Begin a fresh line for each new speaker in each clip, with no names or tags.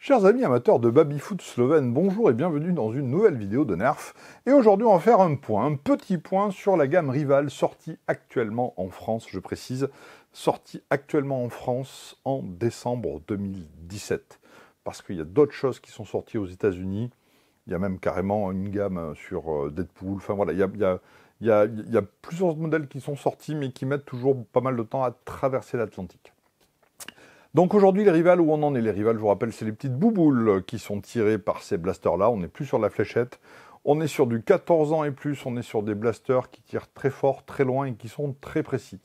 Chers amis amateurs de baby-foot slovène, bonjour et bienvenue dans une nouvelle vidéo de Nerf. Et aujourd'hui, on va faire un petit point sur la gamme Rival sortie actuellement en France, je précise, sortie actuellement en France en décembre 2017. Parce qu'il y a d'autres choses qui sont sorties aux États-Unis. Il y a même carrément une gamme sur Deadpool. Enfin voilà, il y a plusieurs modèles qui sont sortis, mais qui mettent toujours pas mal de temps à traverser l'Atlantique. Donc aujourd'hui, les Rival, où on en est? Les Rival, je vous rappelle, c'est les petites bouboules qui sont tirées par ces blasters-là. On n'est plus sur la fléchette. On est sur du 14 ans et plus. On est sur des blasters qui tirent très fort, très loin et qui sont très précis.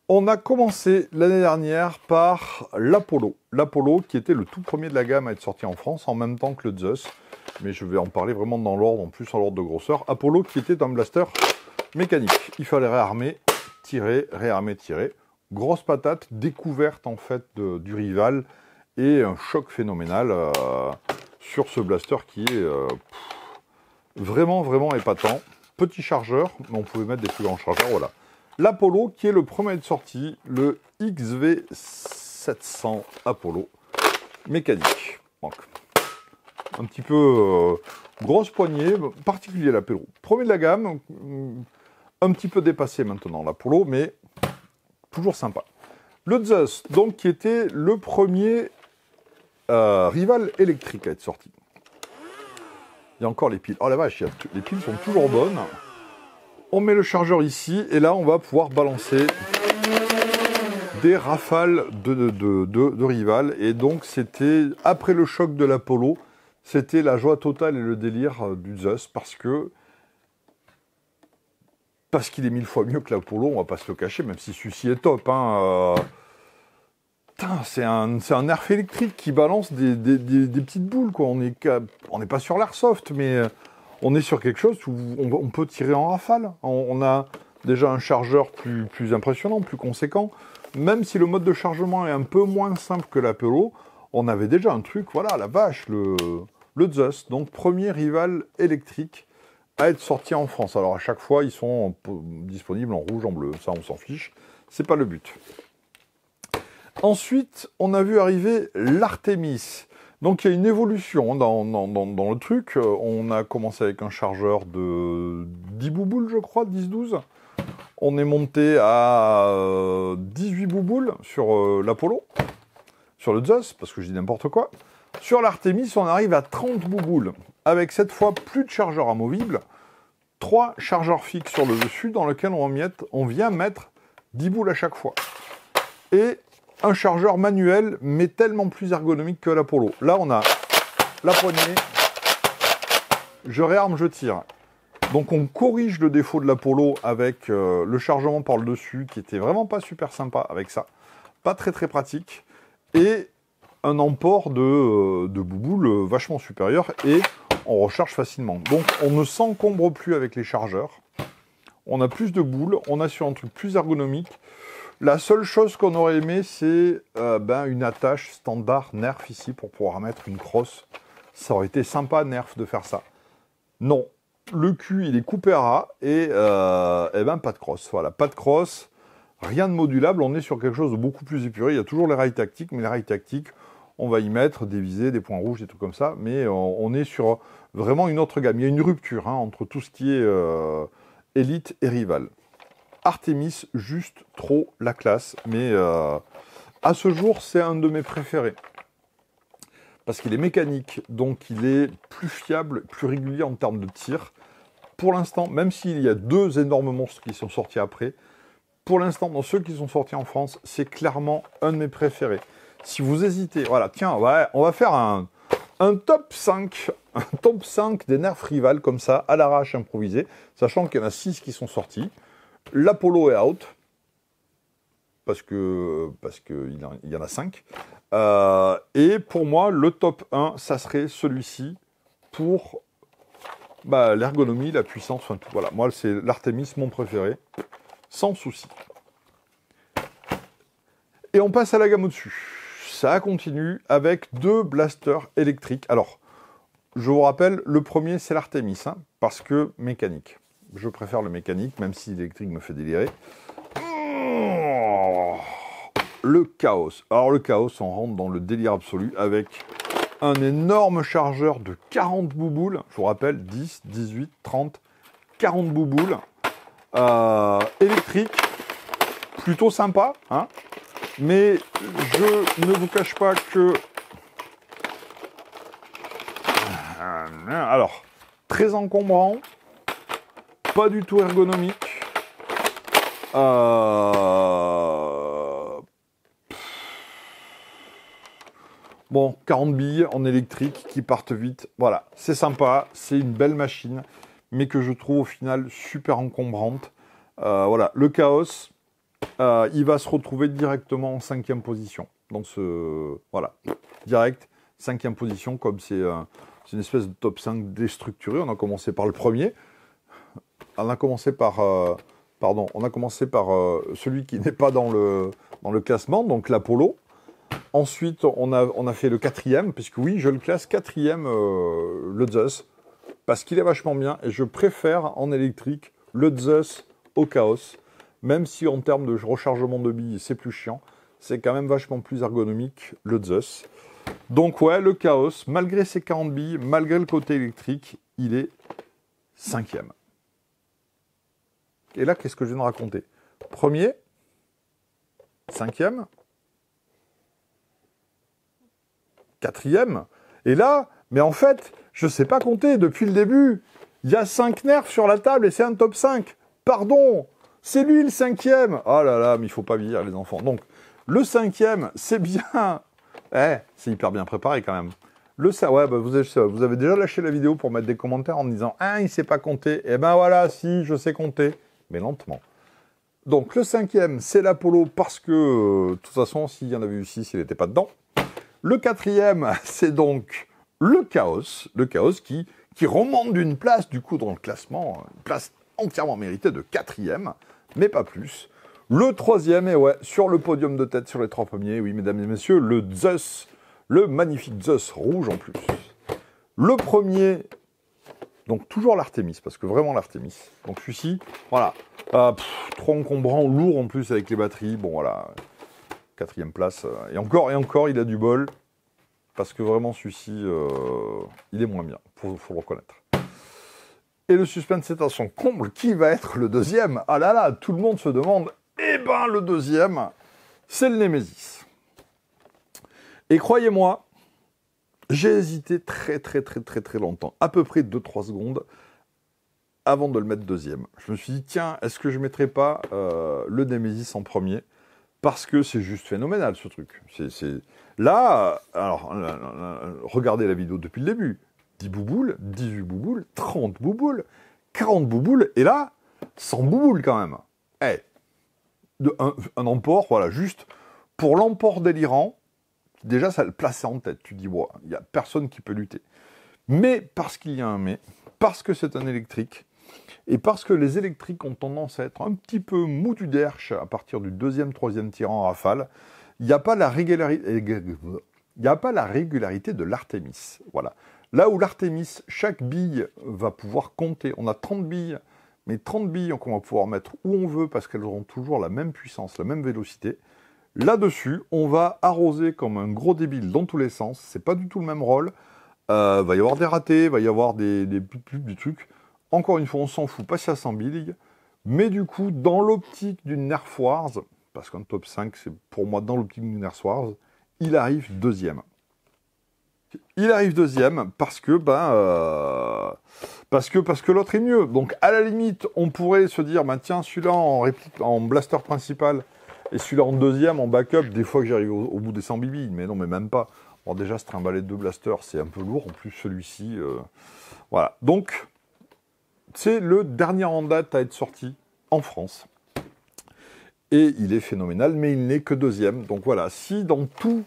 On a commencé l'année dernière par l'Apollo. L'Apollo qui était le tout premier de la gamme à être sorti en France, en même temps que le Zeus. Mais je vais en parler vraiment dans l'ordre, en plus en l'ordre de grosseur. Apollo qui était un blaster mécanique. Il fallait réarmer, tirer. Grosse patate, découverte en fait du Rival et un choc phénoménal sur ce blaster qui est vraiment épatant. Petit chargeur, mais on pouvait mettre des plus grands chargeurs, voilà. L'Apollo qui est le premier de sortie, le XV700 Apollo mécanique. Donc, un petit peu grosse poignée, particulier l'Apollo. Premier de la gamme, un petit peu dépassé maintenant l'Apollo, mais toujours sympa. Le Zeus, donc, qui était le premier Rival électrique à être sorti. Il y a encore les piles. Oh la vache, les piles sont toujours bonnes. On met le chargeur ici, et là, on va pouvoir balancer des rafales de Rival. Et donc, c'était, après le choc de l'Apollo, c'était la joie totale et le délire du Zeus, parce qu'il est 1000 fois mieux que l'Apollo, on va pas se le cacher, même si celui-ci est top. C'est un nerf électrique qui balance des petites boules, quoi. On n'est pas sur l'airsoft, mais on est sur quelque chose où on peut tirer en rafale. On a déjà un chargeur plus impressionnant, plus conséquent. Même si le mode de chargement est un peu moins simple que l'Apollo, on avait déjà un truc, voilà, la vache, le Zeus. Donc, premier Rival électrique à être sorti en France. Alors à chaque fois, ils sont disponibles en rouge, en bleu. Ça, on s'en fiche. C'est pas le but. Ensuite, on a vu arriver l'Artemis. Donc il y a une évolution dans le truc. On a commencé avec un chargeur de 10 bouboules, je crois, 10-12. On est monté à 18 bouboules sur l'Apollo, sur le Zeus, parce que je dis n'importe quoi. Sur l'Artemis, on arrive à 30 bouboules, avec cette fois plus de chargeurs amovibles, 3 chargeurs fixes sur le dessus, dans lequel on vient mettre 10 boules à chaque fois. Et un chargeur manuel, mais tellement plus ergonomique que l'Apollo. Là, on a la poignée, je réarme, je tire. Donc on corrige le défaut de l'Apollo avec le chargement par le dessus, qui était vraiment pas super sympa avec ça. Pas très pratique. Et un emport de bouboule vachement supérieur et on recharge facilement. Donc on ne s'encombre plus avec les chargeurs. On a plus de boules, on a sur un truc plus ergonomique. La seule chose qu'on aurait aimé, c'est une attache standard Nerf ici pour pouvoir mettre une crosse. Ça aurait été sympa Nerf de faire ça. Non, le cul il est coupé à ras et pas de crosse. Voilà, pas de crosse, rien de modulable. On est sur quelque chose de beaucoup plus épuré. Il y a toujours les rails tactiques, mais les rails tactiques, on va y mettre des visées, des points rouges, des trucs comme ça, mais on est sur vraiment une autre gamme. Il y a une rupture entre tout ce qui est élite et Rival. Artemis, juste trop la classe, mais à ce jour, c'est un de mes préférés. Parce qu'il est mécanique, donc il est plus fiable, plus régulier en termes de tir. Pour l'instant, même s'il y a 2 énormes monstres qui sont sortis après, pour l'instant, dans ceux qui sont sortis en France, c'est clairement un de mes préférés. Si vous hésitez, voilà, tiens, on va faire un top 5, des Nerf Rival comme ça, à l'arrache improvisé, sachant qu'il y en a 6 qui sont sortis. L'Apollo est out, parce qu'il y en a 5. Et pour moi, le top 1, ça serait celui-ci pour l'ergonomie, la puissance, enfin tout. Voilà, moi, c'est l'Artemis, mon préféré, sans souci. Et on passe à la gamme au-dessus. Ça continue avec 2 blasters électriques. Alors, je vous rappelle, le premier, c'est l'Artemis, parce que mécanique. Je préfère le mécanique, même si l'électrique me fait délirer. Le chaos. Alors, le chaos, on rentre dans le délire absolu avec un énorme chargeur de 40 bouboules. Je vous rappelle, 10, 18, 30, 40 bouboules. Électrique. Plutôt sympa, hein. Mais je ne vous cache pas que... Alors, très encombrant. Pas du tout ergonomique. Bon, 40 billes en électrique qui partent vite. Voilà, c'est sympa, c'est une belle machine, mais que je trouve au final super encombrante. Voilà, le Chaos, il va se retrouver directement en 5e position. Dans ce... Voilà, direct, 5e position, comme c'est une espèce de top 5 déstructuré. On a commencé par le premier. On a commencé par... on a commencé par celui qui n'est pas dans le classement, donc l'Apollo. Ensuite, on a fait le 4e, puisque oui, je le classe 4e, le Zeus, parce qu'il est vachement bien, et je préfère en électrique le Zeus au Chaos, même si en termes de rechargement de billes, c'est plus chiant, c'est quand même vachement plus ergonomique, le Zeus. Donc ouais, le Chaos, malgré ses 40 billes, malgré le côté électrique, il est 5e. Et là, qu'est-ce que je viens de raconter? Premier, 5e, 4e, et là, mais en fait, je ne sais pas compter depuis le début. Il y a 5 nerfs sur la table et c'est un top 5. Pardon, c'est lui le 5e. Oh là là, mais il ne faut pas vieillir les enfants. Donc, le 5e, c'est bien. C'est hyper bien préparé quand même. Ouais, bah vous avez déjà lâché la vidéo pour mettre des commentaires en me disant « Ah, il ne sait pas compter. » Eh ben voilà, si, je sais compter. Mais lentement. Donc, le 5e, c'est l'Apollo parce que, de toute façon, s'il y en avait eu 6, il n'était pas dedans. Le 4e, c'est donc le Chaos qui remonte d'une place, du coup, dans le classement, une place entièrement méritée de 4e, mais pas plus. Le 3e, et ouais, sur le podium de tête, sur les 3 premiers, oui, mesdames et messieurs, le Zeus, le magnifique Zeus rouge en plus. Le premier, donc toujours l'Artemis, parce que vraiment l'Artemis. Donc celui-ci, voilà, trop encombrant, lourd en plus avec les batteries, bon voilà... 4e place, et encore, il a du bol, parce que vraiment, celui-ci, il est moins bien, faut le reconnaître. Et le suspense est à son comble, qui va être le 2e? Ah là là, tout le monde se demande, eh ben, le 2e, c'est le Nemesis. Et croyez-moi, j'ai hésité très longtemps, à peu près 2-3 secondes, avant de le mettre 2e. Je me suis dit, tiens, est-ce que je ne mettrais pas le Nemesis en premier? Parce que c'est juste phénoménal, ce truc. Là, alors, regardez la vidéo depuis le début. 10 bouboules, 18 bouboules, 30 bouboules, 40 bouboules, et là, 100 bouboules quand même. Un emport, voilà, juste pour l'emport délirant, déjà, ça le plaçait en tête. Tu dis, il n'y a personne qui peut lutter. Mais, parce qu'il y a un mais, parce que c'est un électrique, et parce que les électriques ont tendance à être un petit peu mou du derche à partir du 2e, 3e tir en rafale, il n'y a pas la régularité de l'Artemis. Voilà. Là où l'Artemis, chaque bille va pouvoir compter. On a 30 billes, mais 30 billes qu'on va pouvoir mettre où on veut parce qu'elles auront toujours la même puissance, la même vélocité. Là-dessus, on va arroser comme un gros débile dans tous les sens. C'est pas du tout le même rôle. Va y avoir des ratés, va y avoir des trucs. Encore une fois, on s'en fout, passer à 100 billes. Mais du coup, dans l'optique d'une Nerf Wars, parce qu'un top 5, c'est pour moi dans l'optique d'une Nerf Wars, il arrive 2e. Il arrive 2e parce que l'autre est mieux. Donc, à la limite, on pourrait se dire, tiens, celui-là en blaster principal et celui-là en 2e, en backup, des fois que j'arrive au bout des 100 billes. Mais non, mais même pas. Bon, déjà, se trimballer 2 blasters, c'est un peu lourd. En plus, celui-ci... Voilà. Donc... c'est le dernier en date à être sorti en France. Et il est phénoménal, mais il n'est que 2e. Donc voilà, si dans tous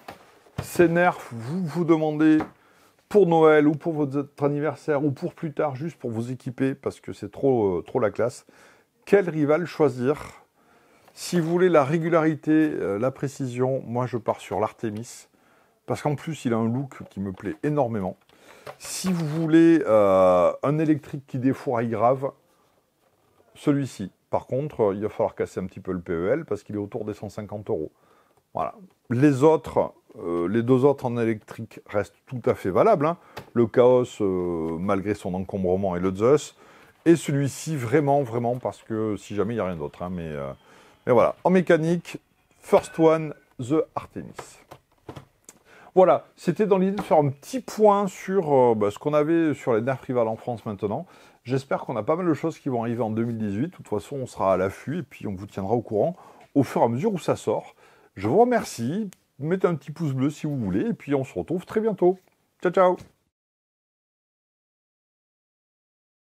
ces nerfs, vous vous demandez pour Noël ou pour votre anniversaire ou pour plus tard, juste pour vous équiper, parce que c'est trop la classe, quel rival choisir? Si vous voulez la régularité, la précision, moi je pars sur l'Artemis, parce qu'en plus il a un look qui me plaît énormément. Si vous voulez un électrique qui défouraille grave, celui-ci. Par contre, il va falloir casser un petit peu le PEL parce qu'il est autour des 150 €. Voilà. Les autres, les deux autres en électrique restent tout à fait valables, hein. Le Chaos, malgré son encombrement, et le Zeus. Et celui-ci, vraiment, vraiment, parce que si jamais il n'y a rien d'autre. Hein, mais voilà. En mécanique, First One, The Artemis. Voilà, c'était dans l'idée de faire un petit point sur ce qu'on avait sur les nerfs rivales en France maintenant. J'espère qu'on a pas mal de choses qui vont arriver en 2018. De toute façon, on sera à l'affût et puis on vous tiendra au courant au fur et à mesure où ça sort. Je vous remercie. Mettez un petit pouce bleu si vous voulez et puis on se retrouve très bientôt. Ciao, ciao!